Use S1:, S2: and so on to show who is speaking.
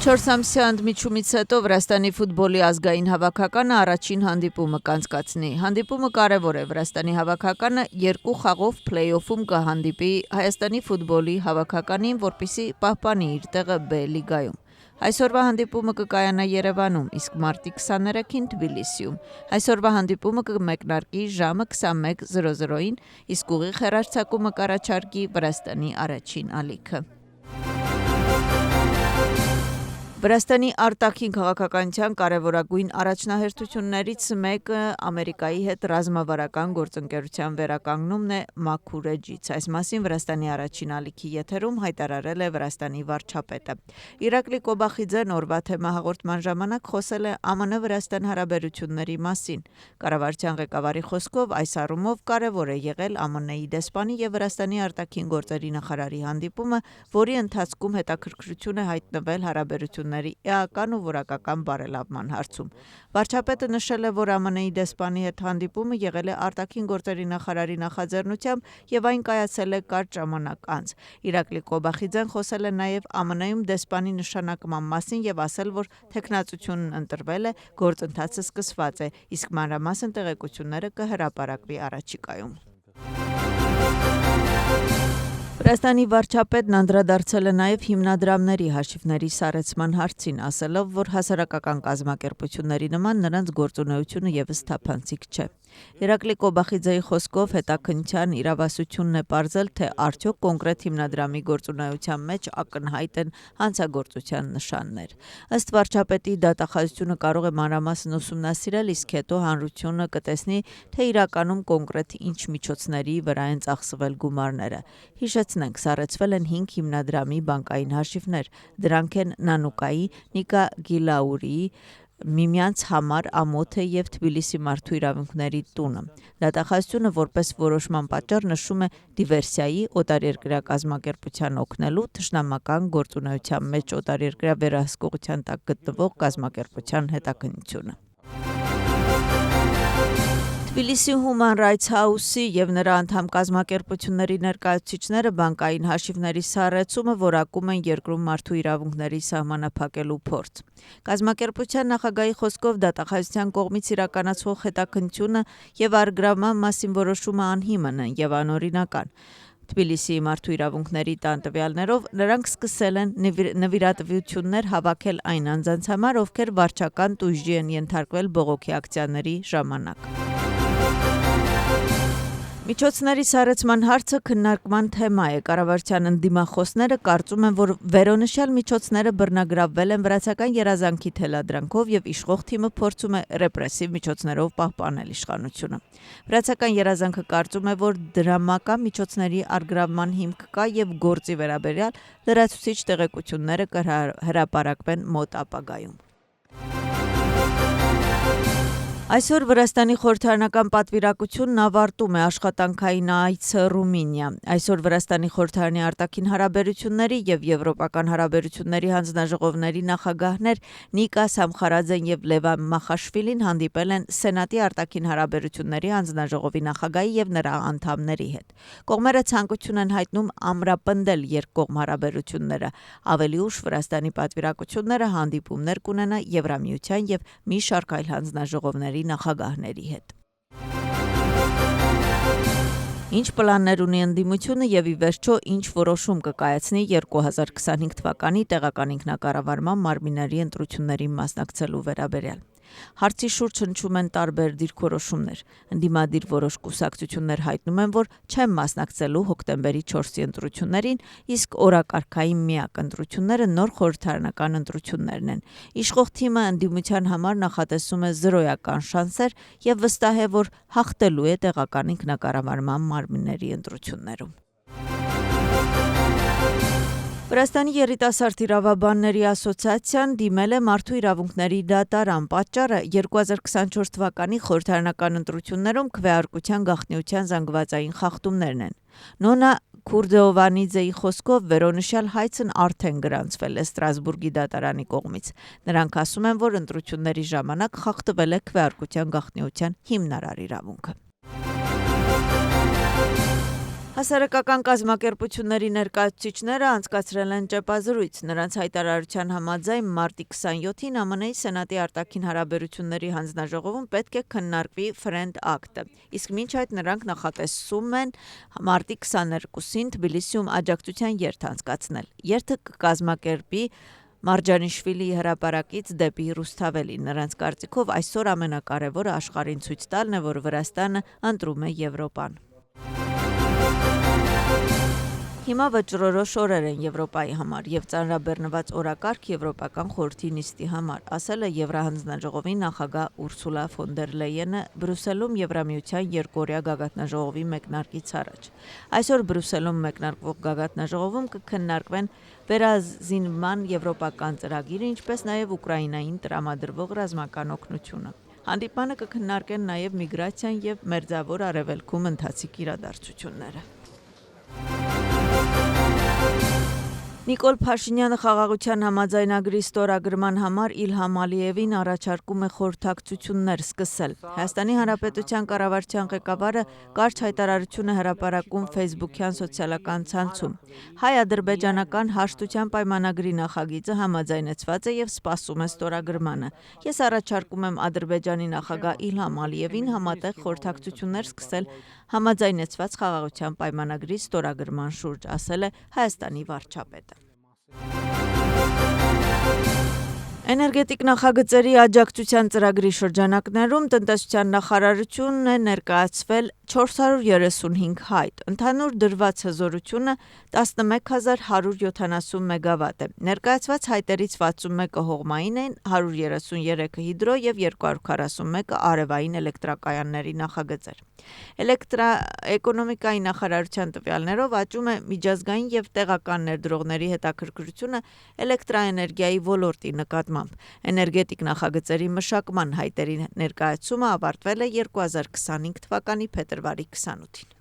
S1: 4 ամսյա ընդմիջումից հետո Վրաստանի ֆուտբոլի ազգային հավաքականը առաջին հանդիպումը կանցկացնի։ Հանդիպումը կարևոր է։ Վրաստանի հավաքականը 2 խաղով փլեյ-օֆում կհանդիպի Հայաստանի ֆուտբոլի հավաքականին, որպեսզի պահպանի իր տեղը B լիգայում։ Այսօրվա հանդիպումը կկայանա Երևանում, իսկ մարտի 23-ին Թբիլիսիում։ Այսօրվա հանդիպումը կմեկնարկի ժամը 21:00-ին, իսկ ուղիղ հեռարձակումը կառաջարկի Վրաստանի առաջին ալիքը։ Վրաստանի արտաքին քաղաքականության կարևորագույն առաջնահերթություններից մեկը Ամերիկայի հետ ռազմավարական գործընկերության վերականգնումն է մաքուր էջից։ Այս մասին Վրաստանի առաջին ալիքի եթերում հայտարարել է Վրաստանի վարչապետը։ Իրակլի Կոբախիձեն օրվա թեմա հաղորդման ժամանակ խոսել է ԱՄՆ-Վրաստան հարաբերությունների մասին։ Կառավարության ղեկավարի խոսքով այս առումով կարևոր է եղել ԱՄՆ-ի դեսպանի եւ Վրաստանի արտաքին գործերի նախարարի հանդիպումը, որի ընթացքում հետաքրքրություն է հայտնվել հարաբերությունների էական ու որակական բարելավման հարցում։ Վարչապետը նշել է, որ ԱՄՆ-ի դեսպանի հետ հանդիպումը եղել է արտաքին գործերի նախարարի նախաձեռնությամբ եւ այն կայացել է կարճ ժամանակ անց։ Իրակլի Կոբախիձեն խոսել է նաեւ ԱՄՆ-ում դեսպանի նշանակման մասին եւ ասել, որ թեկնածությունն ընտրվել է, գործընթացը սկսված է, իսկ մանրամասն տեղեկությունները կհրապարակվի առաջիկայում։ Վրաստանի վարչապետն անդրադարձել է նաև հիմնադրամների հաշիվների սառեցման հարցին, ասելով, որ հասարակական կազմակերպությունների նման նրանց գործունեությունը եւս թափանցիկ չէ։ Իրակլի Կոբախիձեի խոսքով հետաքննության իրավասությունն է պարզել, թե արդյոք կոնկրետ հիմնադրամի գործունեության մեջ ակնհայտ են հանցագործության նշաններ։ Ըստ վարչապետի դատախազությունը կարող է մանրամասն ուսումնասիրել, իսկ հետո հանրությունը կտեսնի, թե իրականում կոնկրետ ինչ միջոցների վրա են ծախսվել գումարները։ Հիշեցնենք, սառեցվել են 5 հիմնադրամի բանկային հաշիվներ։ Դրանք են Նանուկայի, Նիկա Գիլաուրիի, Միմյանց համար ամոթը եւ Թբիլիսի մարդու իրավունքների տունը։ Դատախազությունը որպես որոշման պատճառ նշում է դիվերսիայի, օտարերկրյա կազմակերպության օգնելու, թշնամական գործունեության մեջ օտարերկրյա վերահսկողության տակ գտնվող կազմակերպության հետաքննությունը։ Թբիլիսի Human Rights House-ի եւ նրա անդամ կազմակերպությունների ներկայացուցիչները բանկային հաշիվների սառեցումը որակում են երկրում մարդու իրավունքների սահմանափակելու փորձ։ Կազմակերպության նախագահի խոսքով դատախազության կողմից իրականացվող հետաքննությունը եւ առգրավման մասին որոշումը անհիմն են եւ անօրինական։ Թբիլիսի մարդու իրավունքների տան տվյալներով նրանք սկսել են նվիրատվություններ հավաքել այն անձանց համար, ովքեր վարչական տույժի են ենթարկվել բողոքի ակցիաների ժամանակ։ Միջոցների սառեցման հարցը քննարկման թեմա է։ Կառավարության ընդդիմախոսները կարծում են, որ վերոնշյալ միջոցները բռնագրավվել են վրացական երազանքի թելադրանքով եւ իշխող թիմը փորձում է ռեպրեսիվ միջոցներով պահպանել իշխանությունը։ Վրացական երազանքը կարծում է, որ դրամական միջոցների առգրավման հիմք կա եւ գործի վերաբերյալ լրացուցիչ տեղեկությունները կհրապարակվեն մոտ ապագայում։ Այսօր Վրաստանի խորհրդարանական պատվիրակությունն ավարտում է աշխատանքային այցը Ռումինիա։ Այսօր Վրաստանի խորհրդարանի արտաքին հարաբերությունների եւ եվրոպական հարաբերությունների հանձնաժողովների նախագահներ Նիկա Սամխարաձեն եւ Լևան Մախաշվիլին հանդիպել են Սենատի արտաքին հարաբերությունների հանձնաժողովի նախագահի եւ նրա անդամների հետ։ Կողմերը ցանկություն են հայտնում ամրապնդել երկկողմ հարաբերությունները։ Ավելի ուշ Վրաստանի պատվիրակությունները հանդիպումներ կունենա Եվրամիության եւ մի շարք այլ հանձնաժողովների նախագահների հետ։ Ինչ պլաններ ունի ընդդիմությունը եւ ի վերջո ինչ որոշում կկայացնի 2025 թվականի տեղական ինքնակառավարման մարմինների ընտրություններին մասնակցելու վերաբերյալ։ Հարցի շուրջ հնչում են տարբեր դիրքորոշումներ։ Ընդդիմադիր որոշ կուսակցություններ հայտնում են, որ չեն մասնակցելու հոկտեմբերի 4-ի ընտրություններին, իսկ օրակարգային միակ ընտրությունները նոր խորհրդարանական ընտրություններն են։ Իշխող թիմը ընդդիմության համար նախատեսում է զրոյական շանսեր եւ վստահ է, որ հաղթելու է տեղական ինքնակառավարման մարմինների ընտրություններում։ Վրաստանի երիտասարդ իրավաբանների ասոցիացիան դիմել է մարդու իրավունքների դատարան։ Պատճառը 2024 թվականի խորհրդարանական ընտրություններում քվեարկության գաղտնիության զանգվածային խախտումներն են։ Նոնա Քուրդեովանիձեի խոսքով վերոնշյալ հայցն արդեն գրանցվել է Ստրասբուրգի դատարանի կողմից։ Նրանք ասում են, որ ընտրությունների ժամանակ խախտվել է քվեարկության գաղտնիության հիմնարար իրավունքը։ Հասարակական կազմակերպությունների ներկայացուցիչները անցկացրել են ճեպազրույց։ Նրանց հայտարարության համաձայն մարտի 27-ին ԱՄՆ-ի Սենատի արտաքին հարաբերությունների հանձնաժողովում պետք է քննարկվի Friend Act-ը։ Իսկ մինչ այդ նրանք նախատեսում են մարտի 22-ին Թբիլիսիում աջակցության երթ անցկացնել։ Երթը կկազմակերպի Մարջանիշվիլիի հրապարակից դեպի Ռուսթավելի։ Նրանց կարծիքով այսօր ամենակարևորը աշխարհին ցույց տալն է, որ Վրաստանը ընտրում է Եվրոպան։ Հիմա վճռորոշ օրեր են Եվրոպայի համար եւ ծանրաբեռնված օրակարգ Եվրոպական խորհրդի նիստի համար, ասել է Եվրահանձնաժողովի նախագահ Ուրսուլա ֆոն դեր Լեյենը Բրյուսելում Եվրամիության երկօրյա գագաթնաժողովի մեկնարկից առաջ։ Այսօր Բրյուսելում մեկնարկվող գագաթնաժողովում կքննարկվեն վերազինման եվրոպական ծրագիրը, ինչպես նաեւ Ուկրաինային տրամադրվող ռազմական օգնությունը։ Հանդիպանը կքննարկեն նաեւ միգրացիան եւ Մերձավոր Արևելքում ընթացիկ իրադարձությունները։ Նիկոլ Փաշինյանը խաղաղության համաձայնագրի ստորագրման համար Իլհամ Ալիևին առաջարկում է խորհրդակցություններ սկսել։ Հայաստանի Հանրապետության կառավարության ղեկավարը կարճ հայտարարություն է հրապարակում Facebook-յան սոցիալական ցանցում։ Հայ-ադրբեջանական հաշտության պայմանագրի նախագիծը համաձայնեցված է եւ սպասում է ստորագրմանը։ Ես առաջարկում եմ Ադրբեջանի նախագահ Իլհամ Ալիևին համատեղ խորհրդակցություններ սկսել համաձայնեցված խաղաղության պայմանագրի ստորագրման շուրջ, ասել է Հայաստանի վարչապետը։ Էներգետիկ նախագծերի աջակցության ծրագրի շրջանակներում տնտեսության նախարարությունն է ներկայացվել 435 հայտ։ Ընդհանուր դրված հզորությունը 11170 մեգավատ է։ Ներկայացված հայտերից 61-ը հողմային են, 133-ը հիդրո եւ 241-ը արևային էլեկտրակայանների նախագծեր։ Էլեկտրաէկոնոմիկայի նախարարության տվյալներով աճում է միջազգային եւ տեղական ներդրողների հետաքրքրությունը էլեկտրաէներգիայի ոլորտի նկատմամբ։ Էներգետիկ նախագծերի մշակման հայտերի ներկայացումը ավարտվել է 2025 թվականի փետրվարի 28-ին։